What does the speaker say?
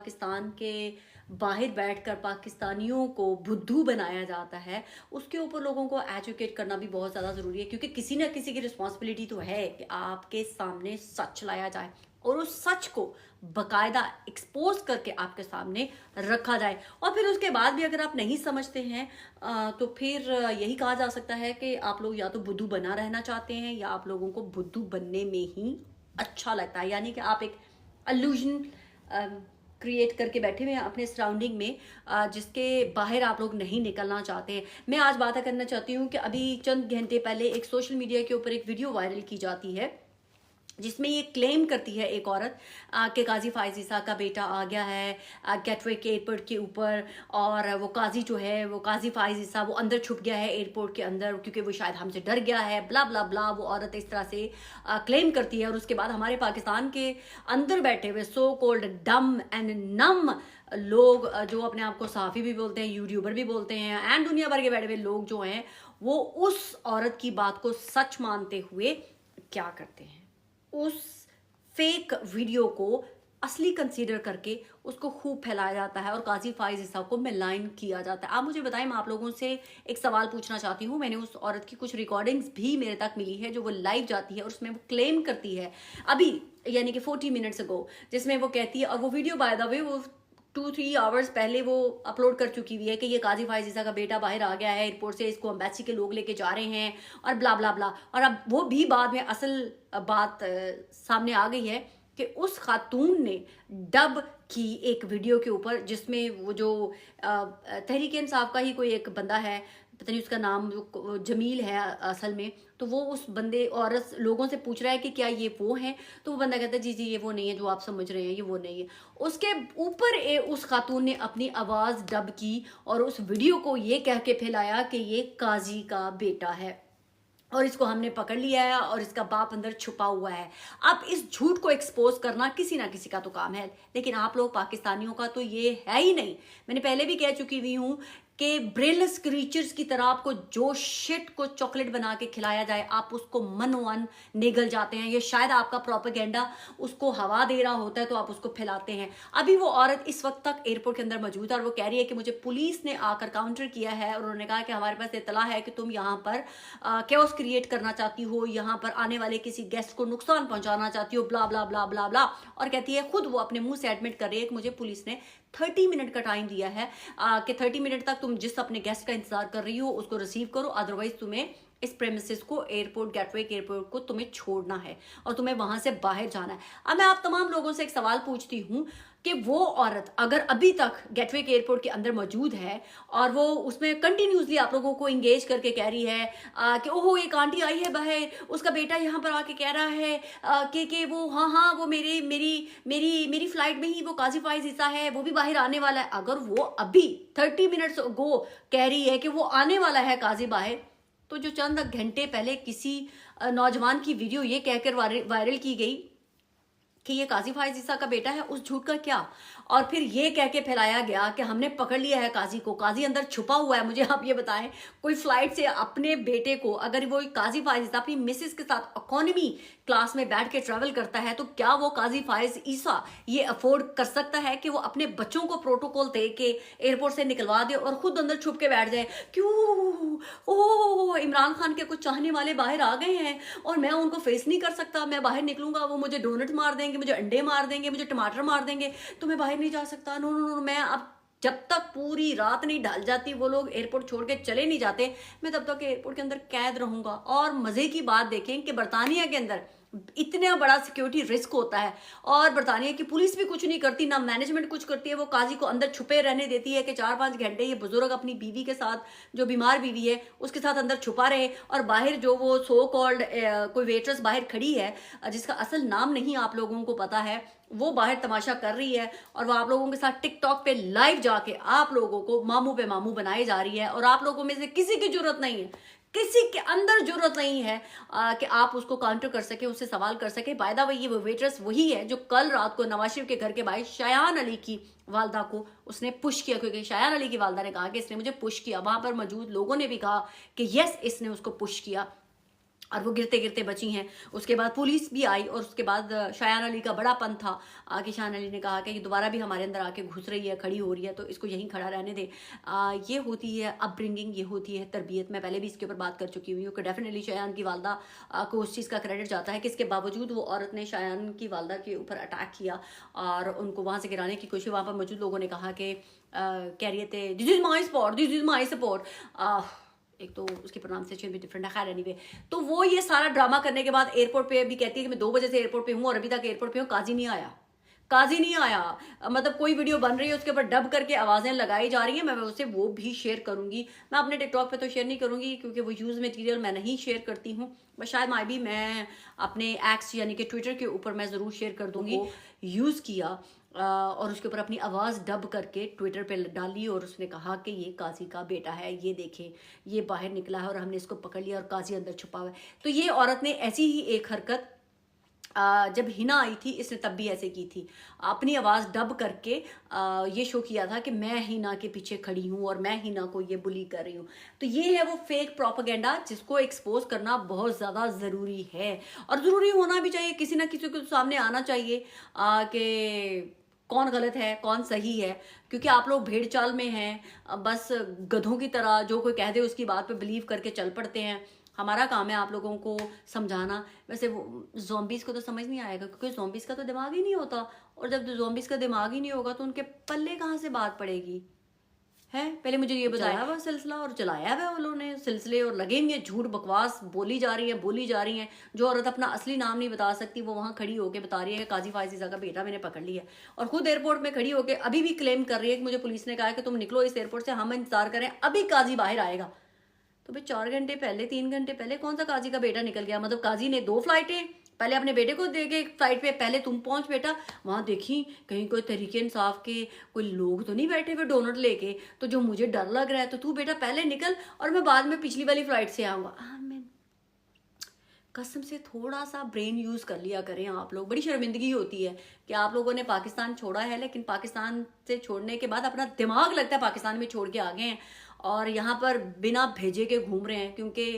पाकिस्तान के बाहर बैठकर पाकिस्तानियों को बुद्धू बनाया जाता है, उसके ऊपर लोगों को एजुकेट करना भी बहुत ज़्यादा ज़रूरी है, क्योंकि किसी ना किसी की रिस्पॉन्सिबिलिटी तो है कि आपके सामने सच लाया जाए और उस सच को बकायदा एक्सपोज करके आपके सामने रखा जाए। और फिर उसके बाद भी अगर आप नहीं समझते हैं तो फिर यही कहा जा सकता है कि आप लोग या तो बुद्धू बना रहना चाहते हैं या आप लोगों को बुद्धू बनने में ही अच्छा लगता है, यानी कि आप एक अल्यूजन क्रिएट करके बैठे हुए हैं अपने सराउंडिंग में, जिसके बाहर आप लोग नहीं निकलना चाहते हैं। मैं आज बात करना चाहती हूँ कि अभी चंद घंटे पहले एक सोशल मीडिया के ऊपर एक वीडियो वायरल की जाती है, जिसमें ये क्लेम करती है एक औरत कि काजी फायज ईसा का बेटा आ गया है गेटवे के एयरपोर्ट के ऊपर, और वो काजी जो है वो काजी फायज ईसा वो अंदर छुप गया है एयरपोर्ट के अंदर, क्योंकि वो शायद हमसे डर गया है, ब्ला ब्ला ब्ला। वो औरत इस तरह से क्लेम करती है, और उसके बाद हमारे पाकिस्तान के अंदर बैठे हुए सो कोल्ड डम एंड नम लोग, जो अपने आप को सहाफ़ी भी बोलते हैं, यूट्यूबर भी बोलते हैं, एंड दुनिया भर के बैठे हुए लोग जो हैं, वो उस औरत की बात को सच मानते हुए क्या करते हैं, उस फेक वीडियो को असली कंसीडर करके उसको खूब फैलाया जाता है और काजी फायज ईसा को मेलाइन किया जाता है। आप मुझे बताएं, मैं आप लोगों से एक सवाल पूछना चाहती हूँ। मैंने उस औरत की कुछ रिकॉर्डिंग्स भी मेरे तक मिली है जो वो लाइव जाती है और उसमें वो क्लेम करती है अभी, यानी कि 40 मिनट्स अगो, जिसमें वो कहती है, और वो वीडियो बाय द वे वो 2-3 आवर्स पहले वो अपलोड कर चुकी हुई है कि ये काजी फायज ईसा का बेटा बाहर आ गया है एयरपोर्ट से, इसको एम्बेसी के लोग लेके जा रहे हैं और ब्ला ब्ला ब्ला। और अब वो भी बाद में असल बात सामने आ गई है कि उस खातून ने डब की एक वीडियो के ऊपर, जिसमें वो जो तहरीक इंसाफ का ही कोई एक बंदा है, पता नहीं उसका नाम जमील है असल में, तो वो उस बंदे औरत लोगों से पूछ रहा है कि क्या ये वो हैं, तो वो बंदा कहता है जी जी ये वो नहीं है जो आप समझ रहे हैं, ये वो नहीं है। उसके ऊपर उस खातून ने अपनी आवाज़ डब की और उस वीडियो को ये कह के फैलाया कि ये काजी का बेटा है और इसको हमने पकड़ लिया है और इसका बाप अंदर छुपा हुआ है। अब इस झूठ को एक्सपोज करना किसी ना किसी का तो काम है, लेकिन आप लोग पाकिस्तानियों का तो ये है ही नहीं। मैंने पहले भी कह चुकी हुई हूँ कि ब्रेलस क्रीचर्स की तरह आपको जो शिट को चॉकलेट बना के खिलाया जाए आप उसको मनोवन निगल जाते हैं। ये शायद आपका प्रोपेगेंडा उसको हवा दे रहा होता है तो आप उसको फैलाते हैं। अभी वो औरत इस वक्त तक एयरपोर्ट के अंदर मौजूद है और वो कह रही है कि मुझे पुलिस ने आकर काउंटर किया है और उन्होंने कहा कि हमारे पास इतला है कि तुम यहाँ पर कैओस क्रिएट करना चाहती हो, यहाँ पर आने वाले किसी गेस्ट को नुकसान पहुंचाना चाहती हो, ब्ला ब्ला ब्ला ब्ला ब्ला। और कहती है, खुद वो अपने मुंह से एडमिट कर रही है कि मुझे पुलिस ने 30 मिनट का टाइम दिया है कि 30 मिनट तक तुम जिस अपने गेस्ट का इंतजार कर रही हो उसको रिसीव करो, अदरवाइज तुम्हें इस प्रेमिसेस को एयरपोर्ट गेटवे एयरपोर्ट को तुम्हें छोड़ना है और तुम्हें वहां से बाहर जाना है। अब मैं आप तमाम लोगों से एक सवाल पूछती हूँ कि वो औरत अगर अभी तक गेटवे के एयरपोर्ट के अंदर मौजूद है और वो उसमें कंटिन्यूसली आप लोगों को इंगेज करके कह रही है कि ओहो एक आंटी आई है बाहर, उसका बेटा यहाँ पर आके कह रहा है कि वो हाँ हाँ वो मेरी मेरी मेरी मेरी फ्लाइट में ही वो काजी फायज ईसा है, वो भी बाहर आने वाला है। अगर वो अभी 30 मिनट्स गो कह रही है कि वो आने वाला है काजी बाहर, तो जो चंद घंटे पहले किसी नौजवान की वीडियो ये कहकर वायरल की गई कि ये काजी फायज ईसा का बेटा है, उस झूठ का क्या? और फिर ये कह के फैलाया गया कि हमने पकड़ लिया है काजी को, काजी अंदर छुपा हुआ है। मुझे आप ये बताएं, कोई फ्लाइट से अपने बेटे को, अगर वो काजी फायज ईसा अपनी मिसेस के साथ इकोनॉमी क्लास में बैठ के ट्रैवल करता है, तो क्या वो काजी फायज ईसा ये अफोर्ड कर सकता है कि वो अपने बच्चों को प्रोटोकॉल दे के एयरपोर्ट से निकलवा दे और खुद अंदर छुप के बैठ जाए? क्यों? ओह इमरान खान के कुछ चाहने वाले बाहर आ गए हैं और मैं उनको फेस नहीं कर सकता, मैं बाहर निकलूंगा वो मुझे डोनट मार देंगे, मुझे अंडे मार देंगे, मुझे टमाटर मार देंगे, तो मैं बाहर नहीं जा सकता। नो नो नो, मैं अब जब तक पूरी रात नहीं ढल जाती, वो लोग एयरपोर्ट छोड़ के चले नहीं जाते, मैं तब तक एयरपोर्ट के अंदर कैद रहूंगा। और मजे की बात देखें कि बरतानिया के अंदर इतना बड़ा सिक्योरिटी रिस्क होता है और बरतानिया की पुलिस भी कुछ नहीं करती, ना मैनेजमेंट कुछ करती है। वो काजी को अंदर छुपे रहने देती है कि 4-5 घंटे ये बुजुर्ग अपनी बीवी के साथ, जो बीमार बीवी है उसके साथ अंदर छुपा रहे, और बाहर जो वो सो कॉल्ड कोई वेट्रेस बाहर खड़ी है जिसका असल नाम नहीं आप लोगों को पता है, वो बाहर तमाशा कर रही है और वो आप लोगों के साथ टिकटॉक पे लाइव जाके आप लोगों को मामू पे मामू बनाई जा रही है। और आप लोगों में से किसी की जरूरत नहीं है, किसी के अंदर जरूरत नहीं है कि आप उसको काउंटर कर सके, उससे सवाल कर सके। बाय द वे ये वो वेट्रेस वही है जो कल रात को नवाज शरीफ के घर के बाहर शायान अली की वालदा को उसने पुश किया, क्योंकि शायान अली की वालदा ने कहा कि इसने मुझे पुश किया। वहां पर मौजूद लोगों ने भी कहा कि यस इसने उसको पुश किया। और वो गिरते गिरते बची हैं। उसके बाद पुलिस भी आई और उसके बाद शायान अली का बड़ापन था कि शायान अली ने कहा कि ये दोबारा भी हमारे अंदर आके घुस रही है, खड़ी हो रही है, तो इसको यहीं खड़ा रहने दे। ये होती है अपब्रिंगिंग, ये होती है तरबियत। मैं पहले भी इसके ऊपर बात कर चुकी हुई हूँ कि डेफिनेटली शायान की वालदा को उस चीज़ का क्रेडिट जाता है कि इसके बावजूद वो औरत ने शायान की वालदा के ऊपर अटैक किया और उनको वहाँ से गिराने की कोशिश। वहाँ पर मौजूद लोगों ने कहा कि कह रही थे this is my spot, this is my support. एक तो उसकी प्रोनाउंसिएशन भी डिफरेंट है, खैर एनीवे। तो वो ये सारा ड्रामा करने के बाद एयरपोर्ट पे भी कहती है कि मैं 2 बजे से एयरपोर्ट पे हूँ और अभी तक एयरपोर्ट पे हूँ, काजी नहीं आया, काजी नहीं आया। मतलब कोई वीडियो बन रही है उसके ऊपर डब करके आवाज़ें लगाई जा रही हैं। मैं उससे वो भी शेयर करूंगी। मैं अपने टिकटॉक पे तो शेयर नहीं करूंगी क्योंकि वो यूज़ मटेरियल मैं नहीं शेयर करती हूँ, बट शायद मैं अपने एक्स यानी कि ट्विटर के ऊपर मैं ज़रूर शेयर कर दूंगी। यूज़ किया और उसके ऊपर अपनी आवाज़ डब करके ट्विटर पे डाली और उसने कहा कि ये काजी का बेटा है, ये देखें, ये बाहर निकला है और हमने इसको पकड़ लिया और काजी अंदर छुपा हुआ है। तो ये औरत ने ऐसी ही एक हरकत जब हिना आई थी इसने तब भी ऐसे की थी, अपनी आवाज़ डब करके ये शो किया था कि मैं हिना के पीछे खड़ी हूँ और मैं हिना को ये बुली कर रही हूँ। तो ये है वो फेक प्रोपेगेंडा जिसको एक्सपोज करना बहुत ज़्यादा ज़रूरी है और ज़रूरी होना भी चाहिए। किसी ना किसी को सामने आना चाहिए कि कौन गलत है कौन सही है, क्योंकि आप लोग भेड़ चाल में हैं, बस गधों की तरह जो कोई कह दे उसकी बात पे बिलीव करके चल पड़ते हैं। हमारा काम है आप लोगों को समझाना। वैसे वो ज़ॉम्बीज़ को तो समझ नहीं आएगा क्योंकि ज़ॉम्बीज़ का तो दिमाग ही नहीं होता, और जब ज़ॉम्बीज़ का दिमाग ही नहीं होगा तो उनके पल्ले कहाँ से बात पड़ेगी है। पहले मुझे ये बताया हुआ सिलसिला और चलाया हुआ उन्होंने सिलसिले और लगेंगे झूठ बकवास बोली जा रही है, बोली जा रही है। जो औरत अपना असली नाम नहीं बता सकती वो वहाँ खड़ी होकर बता रही है कि काजी फायजीज़ा का बेटा मैंने पकड़ लिया, और खुद एयरपोर्ट में खड़ी होकर अभी भी क्लेम कर रही है कि मुझे पुलिस ने कहा है कि तुम निकलो इस एयरपोर्ट से, हम इंतजार करें, अभी काजी बाहर आएगा। तो भाई 4 घंटे पहले 3 घंटे पहले कौन सा काजी का बेटा निकल गया? मतलब काजी ने 2 फ्लाइटें पहले अपने बेटे को दे के फ्लाइट पे, पहले तुम पहुंच बेटा वहां, देखी कहीं कोई तरीके इंसाफ के कोई लोग तो नहीं बैठे हुए डोनट लेके, तो जो मुझे डर लग रहा है तो तू बेटा पहले निकल और मैं बाद में पिछली वाली फ्लाइट से आऊंगा। मैं कसम से थोड़ा सा ब्रेन यूज कर लिया करें आप लोग। बड़ी शर्मिंदगी होती है कि आप लोगों ने पाकिस्तान छोड़ा है, लेकिन पाकिस्तान से छोड़ने के बाद अपना दिमाग लगता है पाकिस्तान में छोड़ के आ गए हैं और यहाँ पर बिना भेजे के घूम रहे हैं, क्योंकि